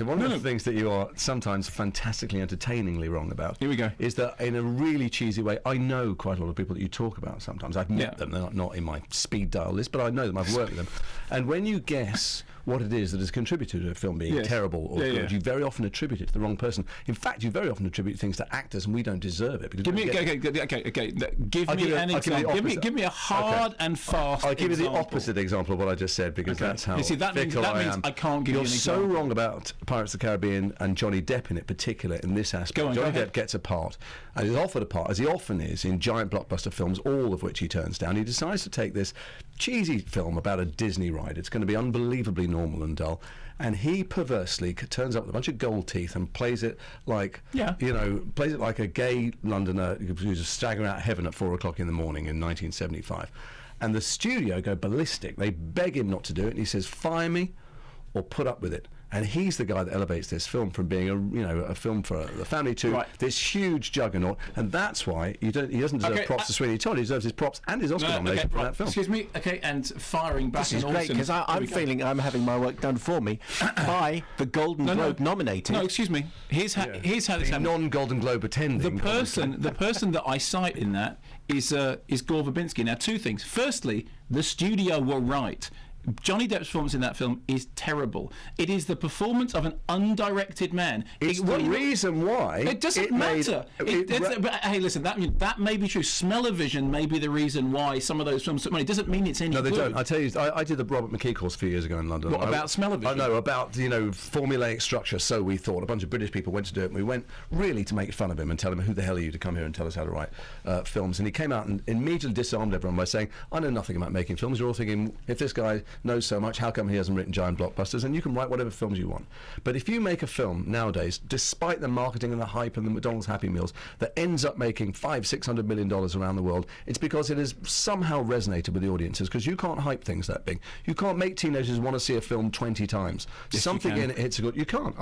One of the things that you are sometimes fantastically entertainingly wrong about, here we go, is that in a really cheesy way, I know quite a lot of people that you talk about sometimes. I've met them, they're not in my speed dial list, but I know them, I've worked with them. And when you guess what it is that has contributed to a film being terrible or good, you very often attribute it to the wrong person. In fact, you very often attribute things to actors, and we don't deserve it. Because give me an example. Give me a hard and fast I'll give you the example. opposite example of what I just said, because that's how that means I can't give you an example. You're so wrong about Pirates of the Caribbean and Johnny Depp in particular in this aspect. Johnny Depp gets a part, and is offered a part, as he often is in giant blockbuster films, all of which he turns down. He decides to take this cheesy film about a Disney ride. It's going to be unbelievably normal and dull, and he perversely turns up with a bunch of gold teeth and plays it like plays it like a gay Londoner who's staggering out of heaven at 4 o'clock in the morning in 1975. And the studio go ballistic. They beg him not to do it, and he says, "Fire me or put up with it." And he's the guy that elevates this film from being a film for the family to this huge juggernaut, and that's why he doesn't deserve props to Sweeney Todd. He deserves his props and his Oscar nomination for that film. Excuse me. And firing back. This is great, because I'm feeling I'm having my work done for me by the Golden Globe nominated. No, excuse me. Here's how this happened. Non-Golden Globe attending. The person that I cite in that is Gore Verbinski. Now, two things. Firstly, the studio were right. Johnny Depp's performance in that film is terrible. It is the performance of an undirected man. It's the reason why it doesn't matter. Hey, listen, that may be true. Smell-o-vision may be the reason why some of those films took money. It doesn't mean it's any good. No, they don't. I tell you, I did the Robert McKee course a few years ago in London. What about smell-o-vision? I know about formulaic structure. So we thought. A bunch of British people went to do it, and we went really to make fun of him and tell him, "Who the hell are you to come here and tell us how to write films?" And he came out and immediately disarmed everyone by saying, "I know nothing about making films." You're all thinking, if this guy knows so much, how come he hasn't written giant blockbusters? And you can write whatever films you want, but if you make a film nowadays, despite the marketing and the hype and the McDonald's Happy Meals, that ends up making $500-600 million around the world, it's because it has somehow resonated with the audiences, because you can't hype things that big. You can't make teenagers want to see a film 20 times. Yes, something in it hits a good. You can't.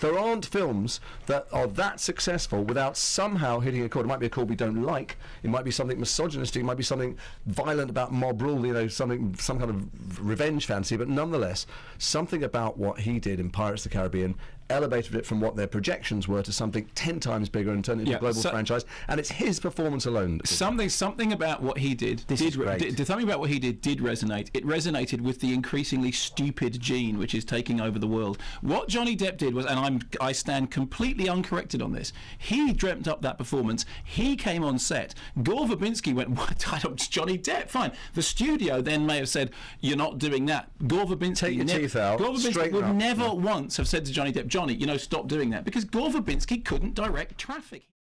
There aren't films that are that successful without somehow hitting a chord. It might be a chord we don't like. It might be something misogynistic. It might be something violent about mob rule. Some kind of revenge fancy, but nonetheless, something about what he did in Pirates of the Caribbean elevated it from what their projections were to something 10 times bigger and turned it into a global franchise. And it's his performance alone. Something about what he did. Something about what he did resonate. It resonated with the increasingly stupid gene which is taking over the world. What Johnny Depp did was, and I stand completely uncorrected on this, he dreamt up that performance. He came on set. Gore Verbinski went, "What? It's Johnny Depp." Fine. The studio then may have said, "You're not doing that." Gore Verbinski, take your teeth out. Gore Verbinski would never once have said to Johnny Depp, "Johnny, stop doing that," because Gore Verbinski couldn't direct traffic.